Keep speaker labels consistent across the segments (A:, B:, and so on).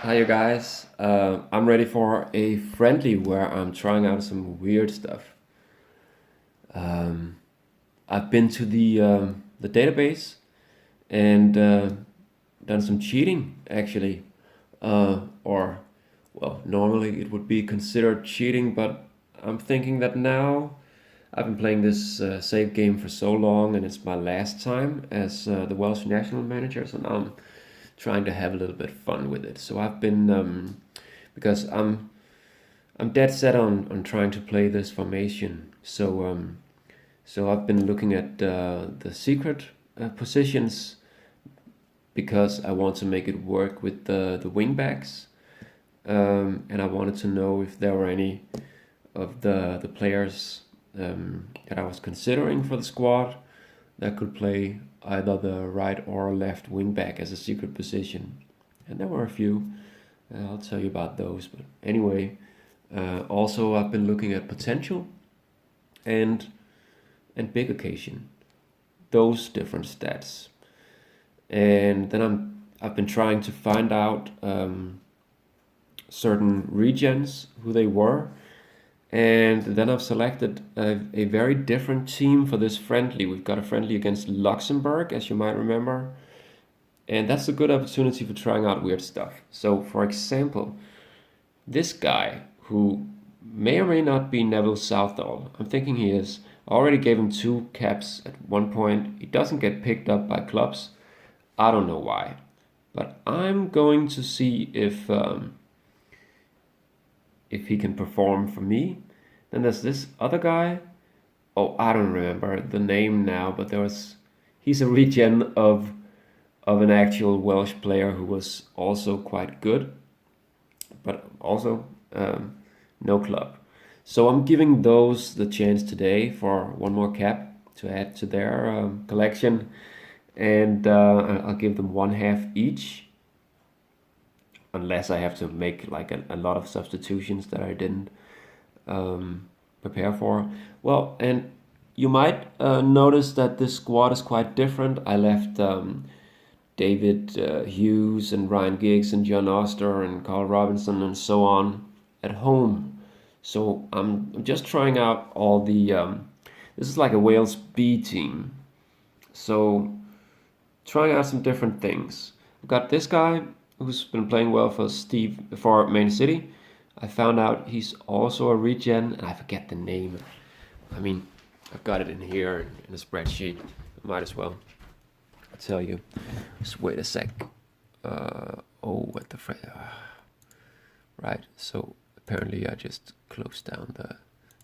A: Hi, you guys. I'm ready for a friendly where I'm trying out some weird stuff. Um, I've been to the database and done some cheating, actually. Or, well, normally it would be considered cheating, but I'm thinking that now I've been playing this save game for so long, and it's my last time as the Welsh national manager, so now I'm trying to have a little bit fun with it. So I've been because I'm dead set on trying to play this formation. So I've been looking at the secret positions because I want to make it work with the wingbacks, and I wanted to know if there were any of the players that I was considering for the squad that could play either the right or left wingback as a secret position, and there were a few. I'll tell you about those. But anyway, also I've been looking at potential and big occasion, those different stats, and then I've been trying to find out certain regions who they were, and then I've selected a very different team for this friendly. We've got a friendly against Luxembourg, as you might remember, and that's a good opportunity for trying out weird stuff. So, for example, this guy, who may or may not be Neville Southall, I'm thinking he is. I already gave him 2 caps at one point. He doesn't get picked up by clubs. I don't know why. But I'm going to see if he can perform for me. Then there's this other guy. Oh, I don't remember the name now, but he's a regen of an actual Welsh player who was also quite good, but also no club. So I'm giving those the chance today for one more cap to add to their collection, and I'll give them 1/2 each, unless I have to make like a lot of substitutions that I didn't prepare for. Well, and you might notice that this squad is quite different. I left David Hughes and Ryan Giggs and John Oster and Carl Robinson and so on at home. So I'm just trying out all the. This is like a Wales B team. So trying out some different things. I've got this guy who's been playing well for Man City. I found out he's also a regen, and I forget the name. I mean, I've got it in here in a spreadsheet. Might as well. I'll tell you. Just wait a sec. What the frick? Right. So apparently I just closed down the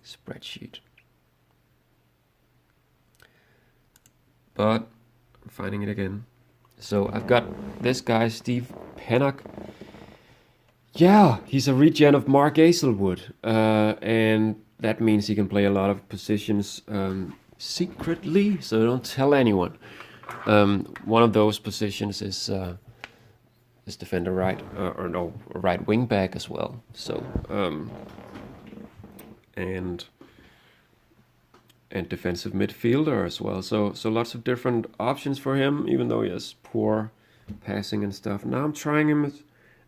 A: spreadsheet. But I'm finding it again. So I've got this guy, Steve Pennock. Yeah, he's a regen of Mark Aselwood. And that means he can play a lot of positions secretly, so don't tell anyone. One of those positions is defender right, or no, right wing back as well. So and defensive midfielder as well. So lots of different options for him, even though he has poor passing and stuff. Now I'm trying him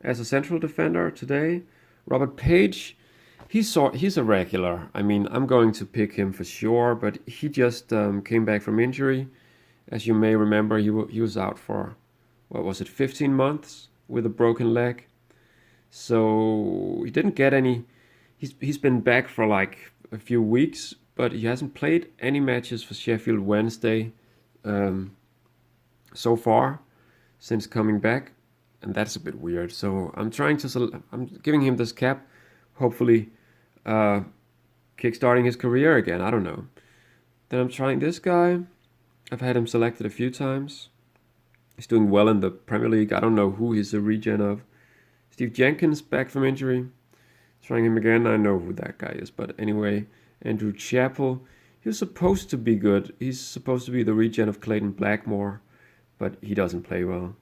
A: as a central defender today. Robert Page, he's a regular. I mean, I'm going to pick him for sure, but he just came back from injury. As you may remember, he was out for, what was it, 15 months with a broken leg. So he didn't get any. He's been back for like a few weeks, but he hasn't played any matches for Sheffield Wednesday so far since coming back, and that's a bit weird. So I'm giving him this cap, hopefully kickstarting his career again. I don't know. Then I'm trying this guy. I've had him selected a few times. He's doing well in the Premier League. I don't know who he's a regen of. Steve Jenkins back from injury. Trying him again. I know who that guy is, but anyway. Andrew Chappell, he was supposed to be good. He's supposed to be the regen of Clayton Blackmore, but he doesn't play well.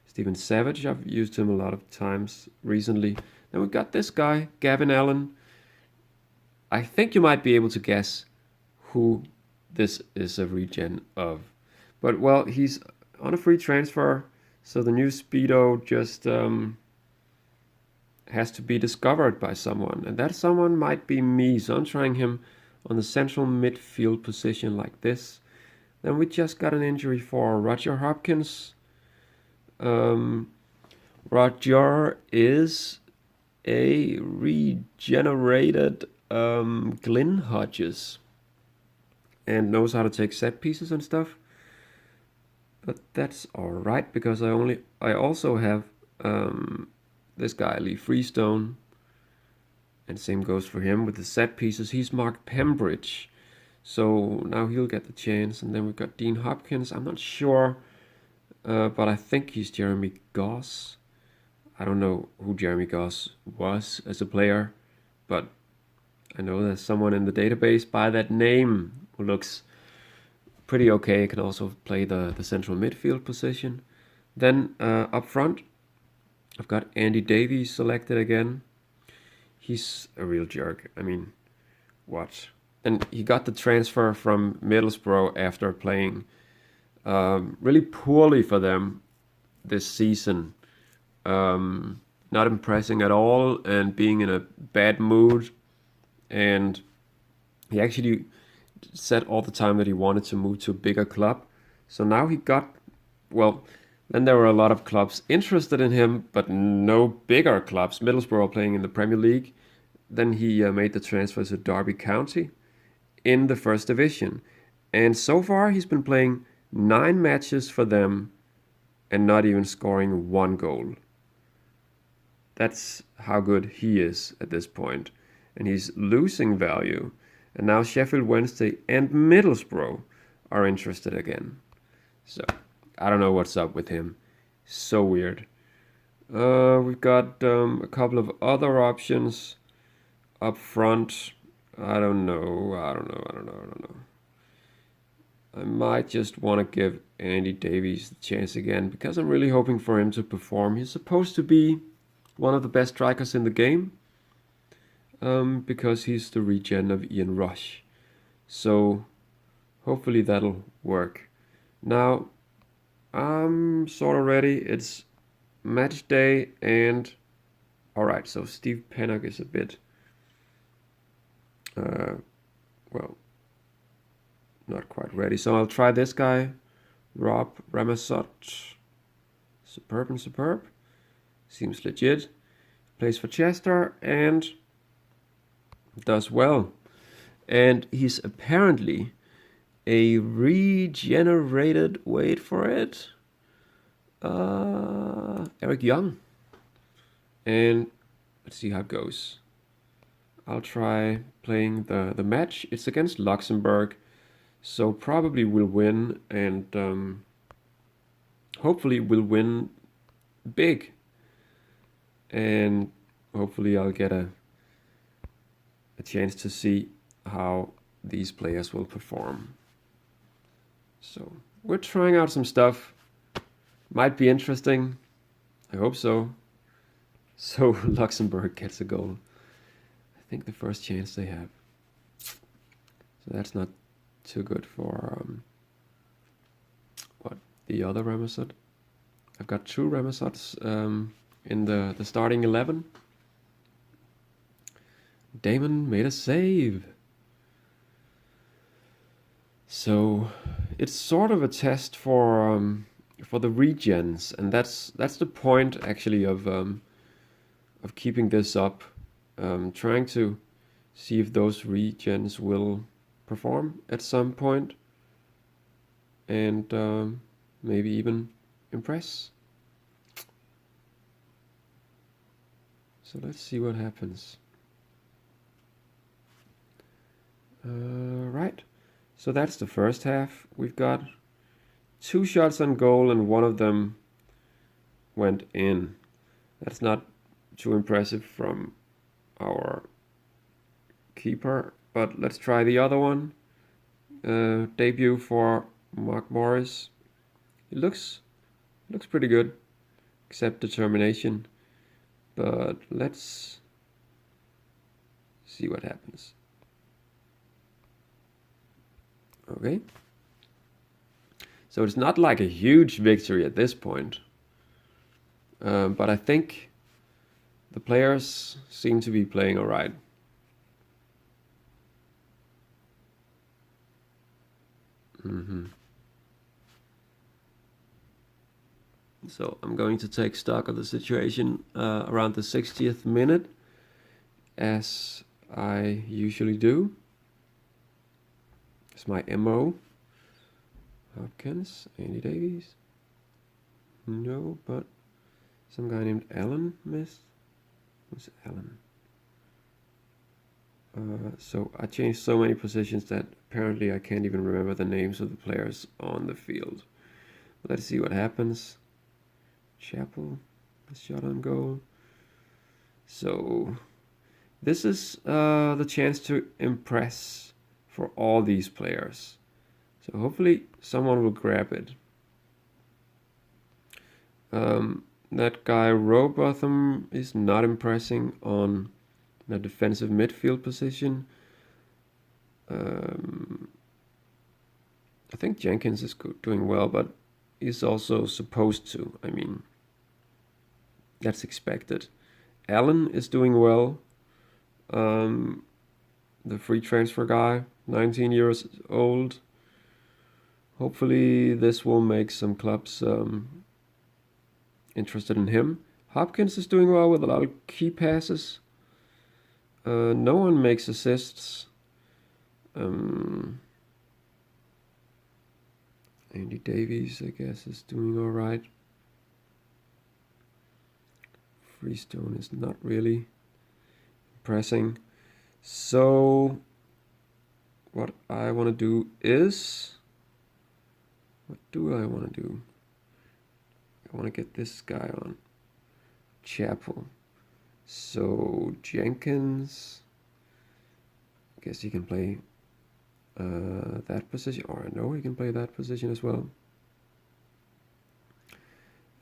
A: Stephen Savage, I've used him a lot of times recently. Then we got this guy, Gavin Allen. I think you might be able to guess who this is a regen of. But, well, he's on a free transfer, so the new Speedo just has to be discovered by someone, and that someone might be me. So I'm trying him on the central midfield position like this. Then we just got an injury for Roger Hopkins. Roger is a regenerated Glyn Hodges and knows how to take set pieces and stuff. But that's alright because I also have this guy Lee Freestone, and same goes for him with the set pieces. He's marked Pembridge, so now he'll get the chance. And then we've got Dean Hopkins. I'm not sure, but I think he's Jeremy Goss. I don't know who Jeremy Goss was as a player, but I know there's someone in the database by that name who looks pretty okay. Can also play the central midfield position. Then up front, I've got Andy Davies selected again. He's a real jerk. I mean, what? And he got the transfer from Middlesbrough after playing really poorly for them this season. Not impressing at all and being in a bad mood. And he actually said all the time that he wanted to move to a bigger club. So now he got, well, then there were a lot of clubs interested in him, but no bigger clubs. Middlesbrough playing in the Premier League. Then he made the transfer to Derby County in the First Division. And so far he's been playing 9 matches for them and not even scoring 1 goal. That's how good he is at this point. And he's losing value. And now Sheffield Wednesday and Middlesbrough are interested again. So I don't know what's up with him. So weird. We've got a couple of other options up front. I don't know. I might just want to give Andy Davies the chance again because I'm really hoping for him to perform. He's supposed to be one of the best strikers in the game because he's the regen of Ian Rush. So hopefully that'll work. Now I'm sort of ready. It's match day and alright, so Steve Pennock is a bit well, not quite ready. So I'll try this guy, Rob Ramazot. Superb. Seems legit. Plays for Chester and does well. And he's apparently a regenerated, wait for it, Eric Young. And let's see how it goes. I'll try playing the match. It's against Luxembourg, so probably we'll win, and hopefully we'll win big. And hopefully I'll get a chance to see how these players will perform. So we're trying out some stuff. Might be interesting. I hope so. So Luxembourg gets a goal. I think the first chance they have. So that's not too good for what, the other Ramazot. I've got 2 Ramazots in the starting 11. Damon made a save. So it's sort of a test for the regens, and that's the point actually of keeping this up. Trying to see if those regens will perform at some point and maybe even impress. So let's see what happens. Right, so that's the first half. We've got 2 shots on goal and 1 of them went in. That's not too impressive from our keeper, but let's try the other one. Debut for Mark Morris. It looks pretty good, except determination. But let's see what happens. Okay. So it's not like a huge victory at this point, but I think The players seem to be playing all right. So I'm going to take stock of the situation around the 60th minute, as I usually do. It's my MO. Hopkins, Andy Davies. No, but some guy named Alan missed. Who's Alan? So I changed so many positions that apparently I can't even remember the names of the players on the field. Let's see what happens. Chapel, the shot on goal. So this is the chance to impress for all these players. So hopefully someone will grab it. That guy Robotham is not impressing on the defensive midfield position. I think Jenkins is doing well, but he's also supposed to. I mean, that's expected. Allen is doing well. The free transfer guy, 19 years old. Hopefully this will make some clubs interested in him. Hopkins is doing well with a lot of key passes. No one makes assists. Andy Davies, I guess, is doing all right. Freestone is not really impressing. So what I want to do is... What do I want to do? I want to get this guy on. Chapel. So Jenkins... I guess he can play that position. Or I know he can play that position as well.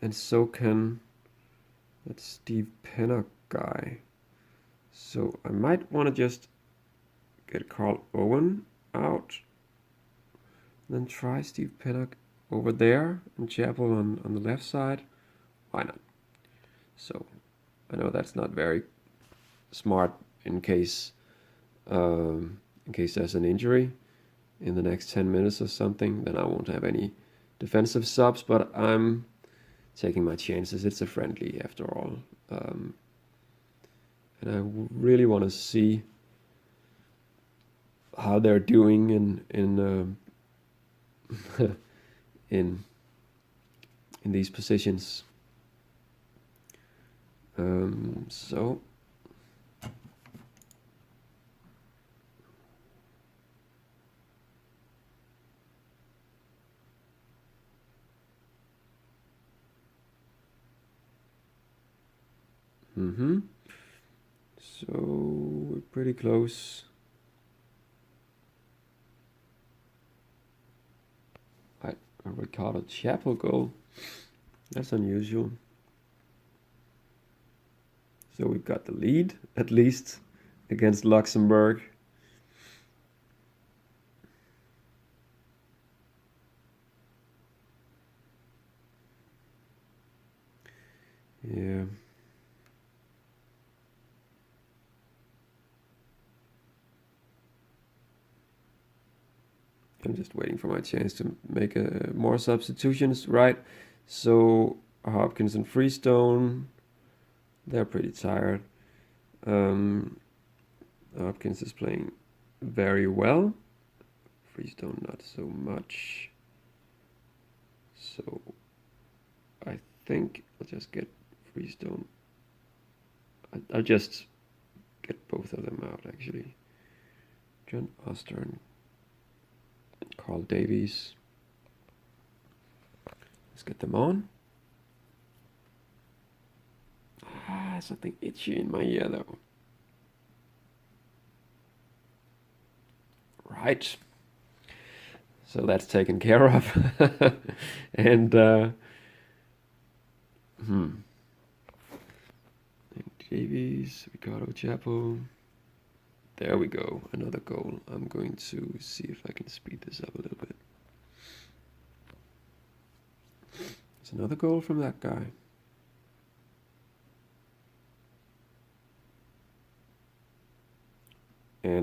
A: And so can that Steve Pennock guy. So I might want to just get Carl Owen out. Then try Steve Pennock over there and Chapel on the left side. Why not? So I know that's not very smart in case there's an injury in the next 10 minutes or something. Then I won't have any defensive subs, but I'm taking my chances. It's a friendly after all. And I really want to see how they're doing in in these positions. So so we're pretty close. A Ricardo Chapel goal. That's unusual. So we've got the lead, at least, against Luxembourg. Yeah. I'm just waiting for my chance to make more substitutions, right? So Hopkins and Freestone, they're pretty tired. Hopkins is playing very well. Freestone not so much. So I think I'll just get Freestone. I'll just get both of them out actually. John Oster and Carl Davies. Let's get them on. Something itchy in my ear though. Right. So that's taken care of. And Davies, Ricardo Chapel. There we go, another goal. I'm going to see if I can speed this up a little bit. It's another goal from that guy.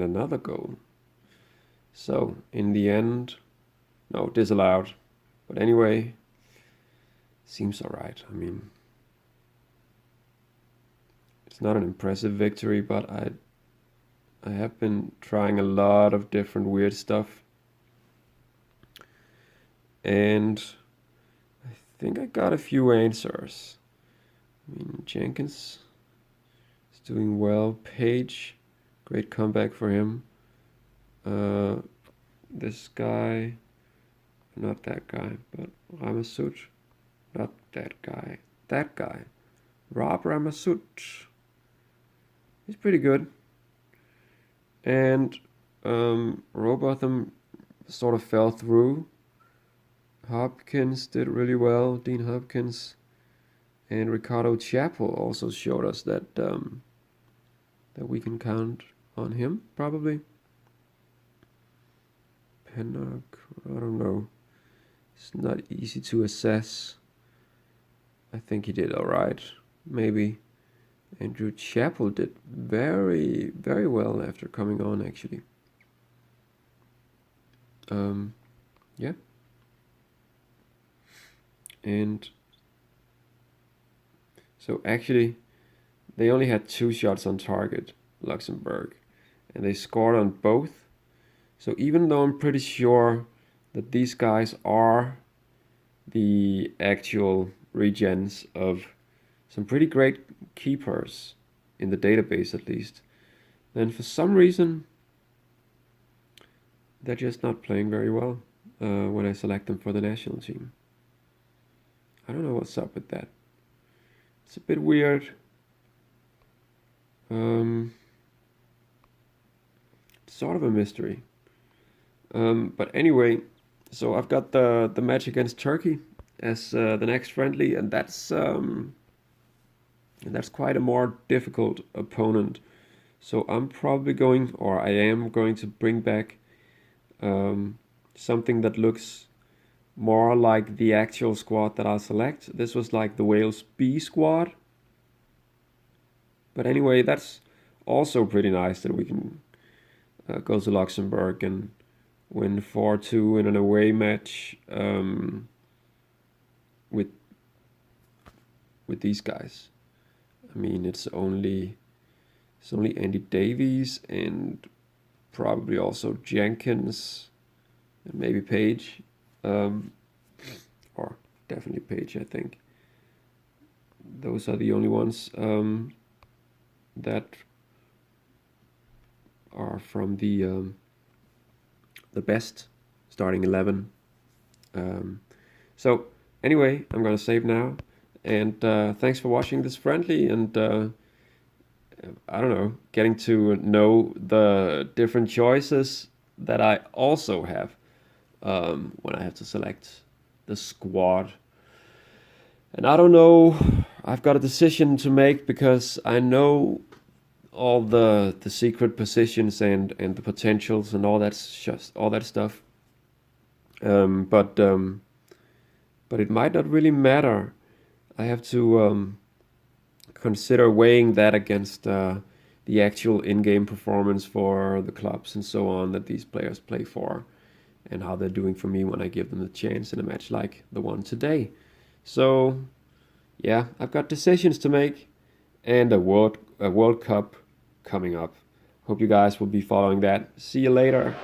A: and another goal. So in the end, no, disallowed. But anyway, seems alright. I mean, it's not an impressive victory, but I have been trying a lot of different weird stuff. And I think I got a few answers. I mean, Jenkins is doing well. Page, great comeback for him. This guy, not that guy, but Ramasut, not that guy. That guy, Rob Ramasut. He's pretty good. And Robotham sort of fell through. Hopkins did really well, Dean Hopkins. And Ricardo Chappell also showed us that that we can count on him, probably. Pennock, I don't know. It's not easy to assess. I think he did alright, maybe. Andrew Chappell did very, very well after coming on, actually. Yeah. And so actually, they only had 2 shots on target, Luxembourg, and they scored on both. So even though I'm pretty sure that these guys are the actual regens of some pretty great keepers, in the database at least, then for some reason they're just not playing very well when I select them for the national team. I don't know what's up with that. It's a bit weird. Sort of a mystery. But anyway, so I've got the match against Turkey as the next friendly, and that's quite a more difficult opponent. So I'm probably going, or I am going to bring back something that looks more like the actual squad that I'll select. This was like the Wales B squad. But anyway, that's also pretty nice that we can go to Luxembourg and win 4-2 in an away match with these guys. I mean, it's only Andy Davies and probably also Jenkins and maybe Page, or definitely Page. I think those are the only ones that are from the best starting 11. So anyway, I'm gonna save now, and thanks for watching this friendly, and I don't know, getting to know the different choices that I also have when I have to select the squad. And I don't know, I've got a decision to make because I know all the secret positions and the potentials and all that stuff. But it might not really matter. I have to consider weighing that against the actual in-game performance for the clubs and so on that these players play for, and how they're doing for me when I give them the chance in a match like the one today. So yeah, I've got decisions to make and a World Cup coming up. Hope you guys will be following that. See you later.